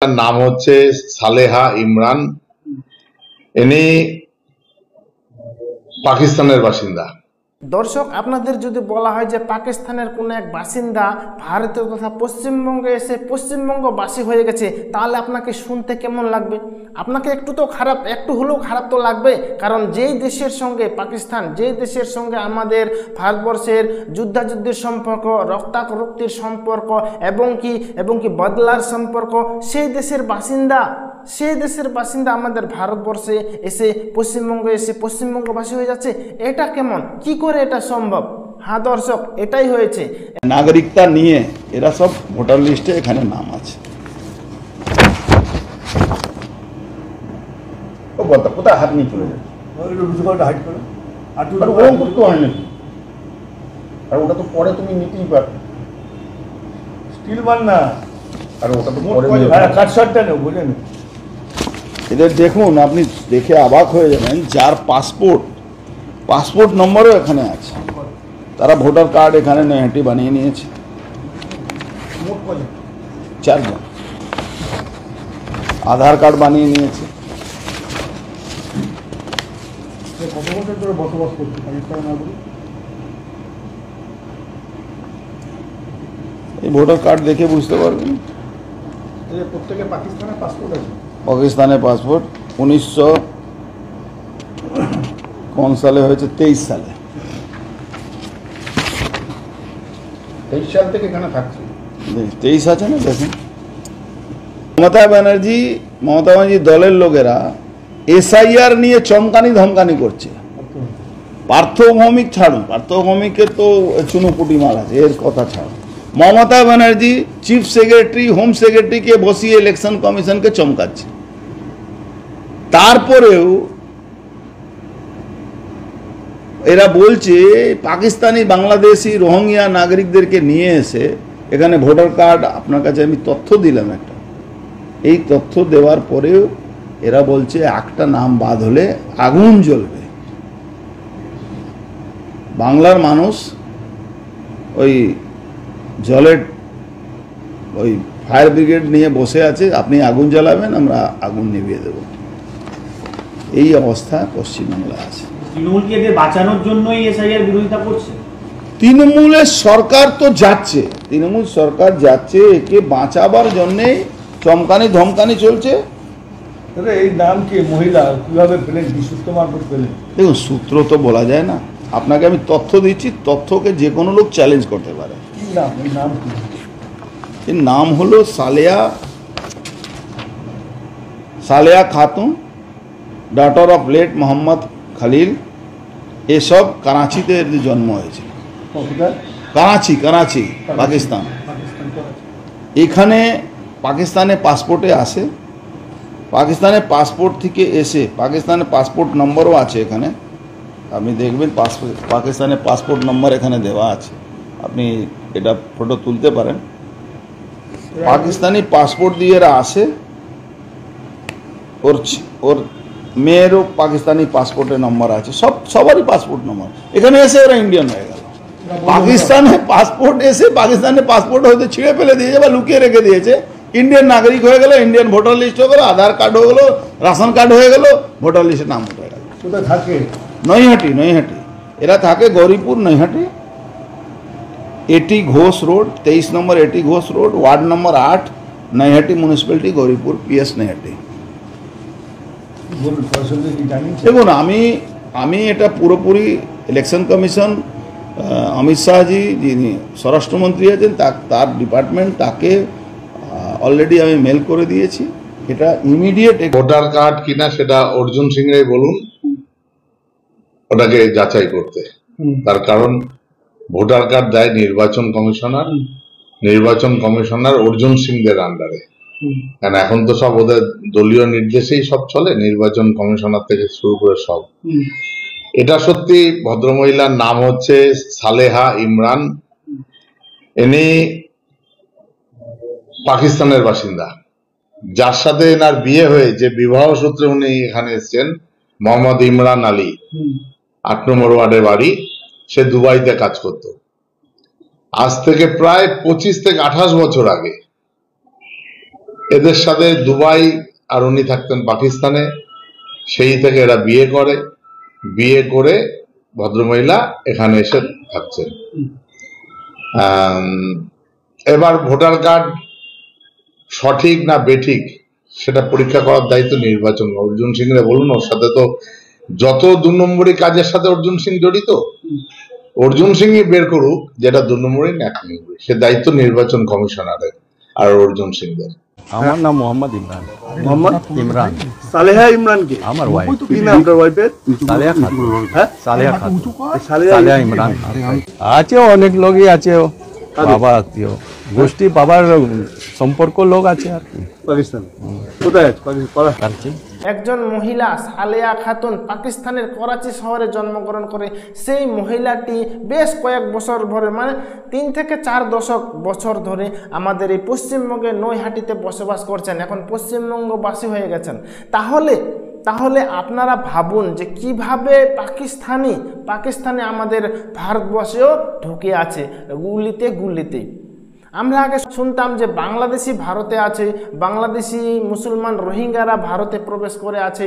তার নাম হচ্ছে সালেহা ইমরান। ইনি পাকিস্তানের বাসিন্দা। দর্শক, আপনাদের যদি বলা হয় যে পাকিস্তানের কোনো এক বাসিন্দা ভারতীয় তথা পশ্চিমবঙ্গে এসে পশ্চিমবঙ্গবাসী হয়ে গেছে, তাহলে আপনাকে শুনতে কেমন লাগবে? আপনাকে একটু হলেও খারাপ তো লাগবে। কারণ যেই দেশের সঙ্গে পাকিস্তান, যেই দেশের সঙ্গে আমাদের ভারতবর্ষের যুদ্ধাযুদ্ধের সম্পর্ক, রক্তারক্তির সম্পর্ক এবং কি বদলার সম্পর্ক, সেই দেশের বাসিন্দা আমাদের ভারতবর্ষে এসে পশ্চিমবঙ্গে এসে পশ্চিমবঙ্গবাসী হয়ে যাচ্ছে। এটা কেমন, কি করে এটা সম্ভব? হ্যাঁ দর্শক, এটাই হয়েছে। নাগরিকতা নিয়ে এরা সব ভোটার লিস্টে এখানে নাম আছে। কোথায় হাত নিয়ে চলে যাবে, ওরকম করতে হয় নাকি? আর ওটা তো পরে তুমি নিতেই পারো, স্টিল মান না। আর ওটা তো কাটশটটা নেই, বুঝলেন? এদের দেখুন, আপনি দেখে অবাক হয়ে যাবেন, যার পাসপোর্ট নম্বরও এখানে আছে, তারা ভোটার কার্ড এখানে নৈহাটি বানিয়ে নিয়েছে। 4 জন আধার কার্ড বানিয়ে নিয়েছে। কত বছর ধরে বসবাস করছে পাকিস্তানের নাগরিক? এই ভোটার কার্ড দেখে বুঝতে পারবেন প্রত্যেকে পাকিস্তানের পাসপোর্ট আছে। পাকিস্তানের পাসপোর্ট 1900 কোন সালে হয়েছে? 23 সালে। 23 সাল থেকে এখানে থাকছে। 23 আছে না? দেখেন, মমতা ব্যানার্জি দলের লোকেরা এসআইআর নিয়ে চমকানি ধমকানি করছে। পার্থ ভৌমিক ছাড়ুন, পার্থ ভৌমিকের তো চুনোপুটি মাল আছে, এর কথা ছাড়ুন। Mamata Banerjee chief secretary, home সেক্রেটারিকে বসিয়ে ইলেকশন কমিশনকে চমকাচ্ছে। তারপরেও এরা বলছে পাকিস্তানি, বাংলাদেশি, রোহিঙ্গা নাগরিকদেরকে নিয়ে এসে এখানে ভোটার কার্ড। আপনার কাছে আমি তথ্য দিলাম একটা, এই তথ্য দেওয়ার পরেও এরা বলছে একটা নাম বাদ হলে আগুন জ্বলবে। বাংলার মানুষ ওই জলের ওই ফায়ার ব্রিগেড নিয়ে বসে আছে, আপনি আগুন জ্বালাবেন, আমরা আগুন নিভিয়ে দেব। এই অবস্থা পশ্চিমবাংলায় আছে। তৃণমূলকে এদের বাঁচানোর জন্যই এসআইআর বিরোধিতা করছে। তৃণমূলের সরকার তো যাচ্ছে, তৃণমূল সরকার যাচ্ছে, একে বাঁচাবার জন্যে চমকানি ধমকানি চলছে। এই নাম কি মহিলা কিভাবে পেলেন, বিশুদ্ধ মারফত পেলেন? দেখুন, সূত্র তো বলা যায় না। আপনাকে আমি তথ্য দিচ্ছি, তথ্যকে যে কোনো লোক চ্যালেঞ্জ করতে পারে। কি নাম? এই নাম কি? এর নাম হলো Saleha Khatun, daughter of late Mohammad Khalil. এসব করাচিতে এদের জন্ম হয়েছে। করাচি, পাকিস্তান। এখানে পাকিস্তানে পাসপোর্টে আসে, পাকিস্তানের পাসপোর্ট থেকে এসে, পাকিস্তানের পাসপোর্ট নম্বরও আছে এখানে, আপনি দেখবেন পাকিস্তানের পাসপোর্ট নম্বর এখানে দেওয়া আছে, আপনি এটা ফটো তুলতে পারেন। পাকিস্তানি পাসপোর্ট দিয়ে এরা আসে, ওর মেয়েরও পাকিস্তানি পাসপোর্টের নম্বর আছে, সবারই পাসপোর্ট নম্বর। এখানে এসে ওরা ইন্ডিয়ান হয়ে গেল। পাকিস্তানের পাসপোর্ট হয়তো ছিঁড়ে ফেলে দিয়েছে বা লুকিয়ে রেখে দিয়েছে, ইন্ডিয়ান নাগরিক হয়ে গেল, ইন্ডিয়ান ভোটার লিস্ট হয়ে গেল, আধার কার্ড হয়ে গেল, রেশন কার্ড হয়ে গেল, ভোটার লিস্টের নাম উঠে গেল। কোথায় থাকে? নৈহাটি। এরা থাকে গৌরীপুর, নৈহাটি, এটি ঘোষ রোড, 23 নম্বর এটি ঘোষ রোড, ওয়ার্ড নম্বর 8, নৈহাটি মিউনিসিপ্যালিটি, গৌরীপুর, PS নৈহাটি। দেখুন, আমি এটা পুরোপুরি ইলেকশন কমিশন, অমিত শাহজি যিনি স্বরাষ্ট্রমন্ত্রী আছেন, তার ডিপার্টমেন্ট, তাকে অলরেডি আমি মেল করে দিয়েছি। এটা ইমিডিয়েট। ভোটার কার্ড কিনা সেটা অর্জুন সিংরাই বলুন ওটাকে যাচাই করতে। তার কারণ ভোটার কার্ড দেয় নির্বাচন কমিশনার অর্জুন সিংদের আন্ডারে। কারণ এখন তো সব ওদের দলীয় নির্দেশেই সব চলে, নির্বাচন কমিশনার থেকে শুরু করে সব। এটা সত্যি, ভদ্রমহিলার নাম হচ্ছে সালেহা ইমরান। ইনি পাকিস্তানের বাসিন্দা। যার সাথে এনার বিয়ে হয়ে, যে বিবাহ সূত্রে উনি এখানে এসেছেন, মোহাম্মদ ইমরান আলী, 8 নম্বর ওয়ার্ডের বাড়ি, সে দুবাইতে কাজ করত। আজ থেকে প্রায় 25 থেকে 28 বছর আগে এদের সাথে দুবাই আর উনি থাকতেন পাকিস্তানে, সেই থেকে এরা বিয়ে করে ভদ্রমহিলা এখানে এসে থাকছেন। এবার ভোটার কার্ড সঠিক না বেঠিক সেটা পরীক্ষা করার দায়িত্ব নির্বাচন। অর্জুন সিং রে বলুন, ওর সাথে তো যত 2 নম্বরী কাজের সাথে অর্জুন সিং জড়িত, অর্জুন সিংই বের করুক যেটা 2 নম্বরী না 1 নম্বরী, সে দায়িত্ব নির্বাচন কমিশনারের আর অর্জুন সিংদের। আমার নাম মোহাম্মদ ইমরান। মোহাম্মদ ইমরান সালেহা ইমরান কে? আমার ওয়াইফ। কি নাম আপনার ওয়াইফের? সালেহা খাতুন। হ্যাঁ, সালেহা খাতুন। সালেহা সালেহা ইমরান আছে, অনেক লোকই আছে, বাবা আত্মীয় গোষ্ঠী, বাবার সম্পর্ক লোক আছে আর কি। পাকিস্তান কোথায় আছে? কারচি। একজন মহিলা সালেহা খাতুন পাকিস্তানের করাচি শহরে জন্মগ্রহণ করে। সেই মহিলাটি বেশ কয়েক বছর ধরে, মানে 3 থেকে 4 দশক বছর ধরে আমাদের এই পশ্চিমবঙ্গের নৈহাটিতে বসবাস করছেন, এখন পশ্চিমবঙ্গবাসী হয়ে গেছেন। তাহলে আপনারা ভাবুন যে কিভাবে পাকিস্তানে আমাদের ভারতবর্ষেও ঢুকে আছে গুলিতে। আমরা আগে শুনতাম যে বাংলাদেশি ভারতে আছে, বাংলাদেশি মুসলমান রোহিঙ্গারা ভারতে প্রবেশ করে আছে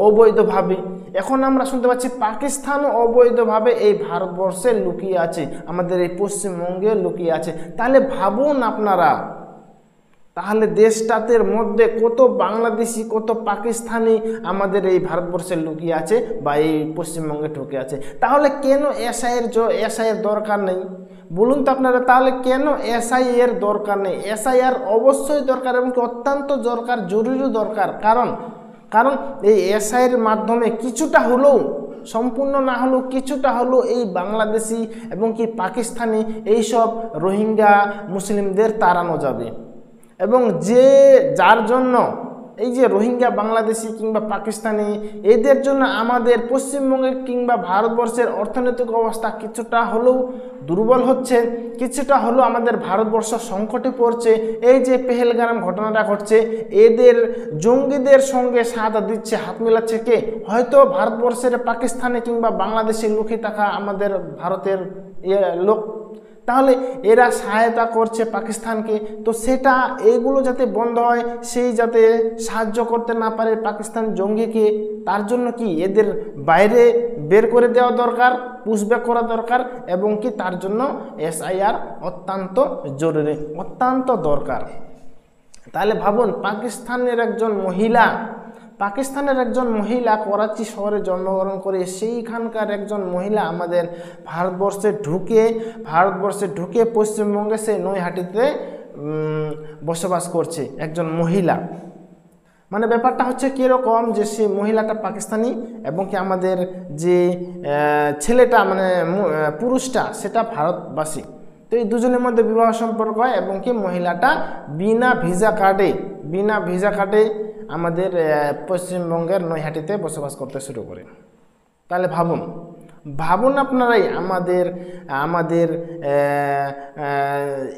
অবৈধভাবে। এখন আমরা শুনতে পাচ্ছি পাকিস্তানও অবৈধভাবে এই ভারতবর্ষে লুকিয়ে আছে, আমাদের এই পশ্চিমবঙ্গে লুকিয়ে আছে। তাহলে ভাবুন আপনারা, তাহলে দেশটাতের মধ্যে কত বাংলাদেশি কত পাকিস্তানি আমাদের এই ভারতবর্ষে লুকিয়ে আছে বা এই পশ্চিমবঙ্গে ঢুকে আছে। তাহলে কেন এসআইয়ের দরকার নেই বলুন তো আপনারা? তাহলে কেন এসআইয়ের দরকার নেই? এসআইআর অবশ্যই দরকার এবং অত্যন্ত দরকার, জরুরি দরকার। কারণ এই এসআইয়ের মাধ্যমে কিছুটা হলেও, সম্পূর্ণ না হলেও কিছুটা হলেও এই বাংলাদেশি এবং কি পাকিস্তানি এইসব রোহিঙ্গা মুসলিমদের তাড়ানো যাবে। এবং যার জন্য এই যে রোহিঙ্গা বাংলাদেশি কিংবা পাকিস্তানি, এদের জন্য আমাদের পশ্চিমবঙ্গের কিংবা ভারতবর্ষের অর্থনৈতিক অবস্থা কিছুটা হলেও দুর্বল হচ্ছে, কিছুটা হলেও আমাদের ভারতবর্ষ সংকটে পড়ছে। এই যে পেহেলগাম ঘটনাটা ঘটছে, এদের জঙ্গিদের সঙ্গে সাহায্য দিচ্ছে, হাত মেলাচ্ছে কে? হয়তো ভারতবর্ষের পাকিস্তানে কিংবা বাংলাদেশে লুকিয়ে থাকা আমাদের ভারতের লোক। তাহলে এরা সহায়তা করছে পাকিস্তানকে, তো সেটা এইগুলো যাতে বন্ধ হয়, সেই যাতে সাহায্য করতে না পারে পাকিস্তান জঙ্গিকে, তার জন্য কি এদের বাইরে বের করে দেওয়া দরকার, পুশব্যাক করা দরকার, এবং কি তার জন্য এসআইআর অত্যন্ত জরুরি, অত্যন্ত দরকার। তাহলে ভাবুন, পাকিস্তানের একজন মহিলা করাচি শহরে জন্মগ্রহণ করে, সেইখানকার একজন মহিলা আমাদের ভারতবর্ষে ঢুকে পশ্চিমবঙ্গে সে নৈহাটিতে বসবাস করছে একজন মহিলা। মানে ব্যাপারটা হচ্ছে কীরকম যে সে মহিলাটা পাকিস্তানি এবং কি আমাদের যে ছেলেটা মানে পুরুষটা সেটা ভারতবাসী। তো এই দুজনের মধ্যে বিবাহ সম্পর্ক হয় এবং কি মহিলাটা বিনা ভিসা কার্ডে আমাদের পশ্চিমবঙ্গের নৈহাটিতে বসবাস করতে শুরু করে। তাহলে ভাবুন আপনারাই আমাদের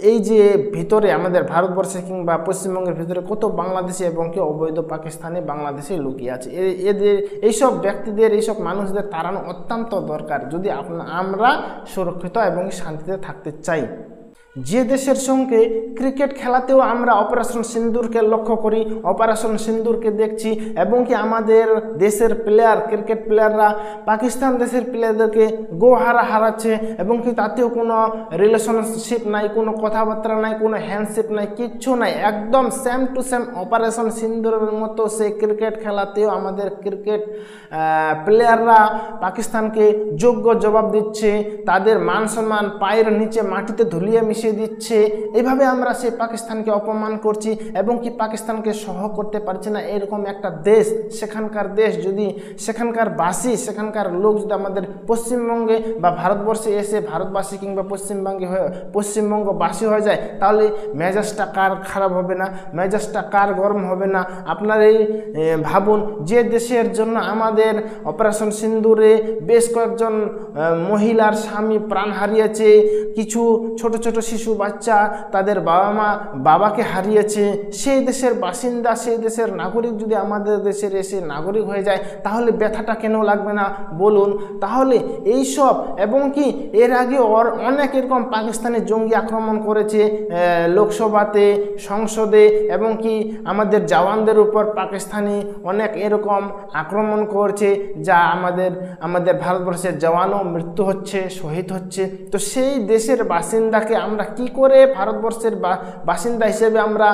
এই যে ভিতরে আমাদের ভারতবর্ষে কিংবা পশ্চিমবঙ্গের ভিতরে কত বাংলাদেশি এবং কি অবৈধ পাকিস্তানি বাংলাদেশি লুকিয়ে আছে। এদের এইসব ব্যক্তিদের, এইসব মানুষদের তাড়ানো অত্যন্ত দরকার যদি আমরা সুরক্ষিত এবং শান্তিতে থাকতে চাই। যে দেশের সঙ্গে ক্রিকেট খেলাতেও আমরা অপারেশন সিন্দুরকে লক্ষ্য করি, অপারেশন সিন্দুরকে দেখছি, এবং কি আমাদের দেশের ক্রিকেট প্লেয়াররা পাকিস্তান দেশের প্লেয়ারদেরকে হারাচ্ছে এবং কি তাতেও কোনো রিলেশনশিপ নাই, কোনো কথাবার্তা নাই, কোনো হ্যান্ডশিপ নাই, কিচ্ছু নাই, একদম সেম টু সেম অপারেশন সিন্দুরের মতো সেই ক্রিকেট খেলাতেও আমাদের ক্রিকেট প্লেয়াররা পাকিস্তানকে যোগ্য জবাব দিচ্ছে, তাদের মান সম্মান পায়ের নিচে মাটিতে ধুলিয়ে মিশিয়ে দিচ্ছে। এভাবে আমরা সেই পাকিস্তানকে অপমান করছি এবং কি পাকিস্তানকে সহ করতে পারছি না। এরকম একটা দেশ, সেখানকার সেখানকার লোক যদি আমাদের পশ্চিমবঙ্গে বা ভারতবর্ষে এসে ভারতবাসী কিংবা পশ্চিমবঙ্গবাসী হয়ে যায়, তাহলে মেজাজটা কার খারাপ হবে না, মেজাজটা কার গরম হবে না? আপনারাই ভাবুন, যে দেশের জন্য আমাদের অপারেশন সিন্দুরে বেশ কয়েকজন মহিলার স্বামী প্রাণ হারিয়েছে, কিছু ছোট ছোট শিশু বাচ্চা তাদের বাবাকে হারিয়েছে, সেই দেশের বাসিন্দা, সেই দেশের নাগরিক যদি আমাদের দেশের এসে নাগরিক হয়ে যায় তাহলে ব্যথাটা কেন লাগবে না বলুন? তাহলে এই সব এবং কি এর আগে অনেক এরকম পাকিস্তানি জঙ্গি আক্রমণ করেছে লোকসভাতে, সংসদে, এবং কি আমাদের জওয়ানদের উপর পাকিস্তানি অনেক এরকম আক্রমণ করছে, যা আমাদের ভারতবর্ষের জওয়ানও মৃত্যু হচ্ছে, শহীদ হচ্ছে। তো সেই দেশের বাসিন্দাকে আমরা কি করে ভারতবর্ষের বাসিন্দা হিসেবে আমরা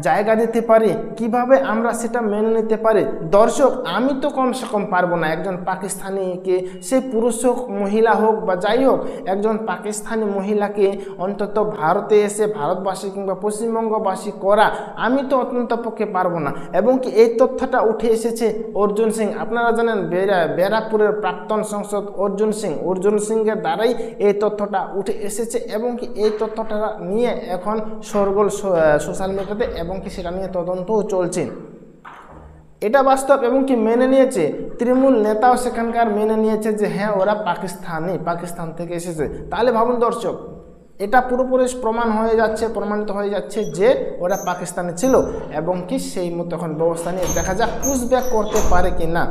জায়গা দিতে পারি? কিভাবে আমরা সেটা মেনে নিতে পারি? দর্শক, আমি তো কমসে কম পারবো না একজন পাকিস্তানিকে, সে পুরুষ হোক মহিলা হোক বা যাই হোক, একজন পাকিস্তানি মহিলাকে অন্তত ভারতে এসে ভারতবাসী কিংবা পশ্চিমবঙ্গবাসী করা আমি তো অত্যন্ত পক্ষে পারবো না। এবং কি এই তথ্যটা উঠে এসেছে অর্জুন সিং, আপনারা জানেন ব্যারাকপুরের প্রাক্তন সাংসদ অর্জুন সিংয়ের দ্বারাই এই তথ্যটা উঠে এসেছে, এবং কি এই তথ্যটা নিয়ে এখন শোরগোল সোশ্যাল মিডিয়াতে, এবং কি সেটা নিয়ে তদন্তও চলছে। এটা বাস্তব, এবং কি মেনে নিয়েছে তৃণমূল নেতাও সেখানকার মেনে নিয়েছে যে হ্যাঁ ওরা পাকিস্তান থেকে এসেছে। তাহলে ভাবুন দর্শক, এটা পুরোপুরি প্রমাণিত হয়ে যাচ্ছে যে ওরা পাকিস্তানে ছিল, এবং কি সেই মতো এখন ব্যবস্থা নিয়ে দেখা যাক পুশব্যাক করতে পারে কি না,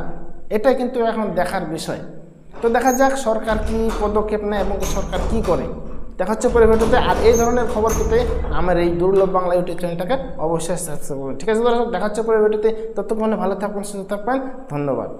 এটা কিন্তু এখন দেখার বিষয়। তো দেখা যাক সরকার কি পদক্ষেপ নেয় এবং সরকার কি করে। দেখা হচ্ছে পরে ভিডিওতে। আর এই ধরনের খবর পেতে আমার এই দুর্লভ বাংলা ইউটিউব চ্যানেলটাকে অবশ্যই সাবস্ক্রাইব করবেন। ঠিক আছে দর্শক, দেখা হচ্ছে পরে ভিডিওতে। ততক্ষণে ভালো থাকবেন, সুস্থ থাকবেন, ধন্যবাদ।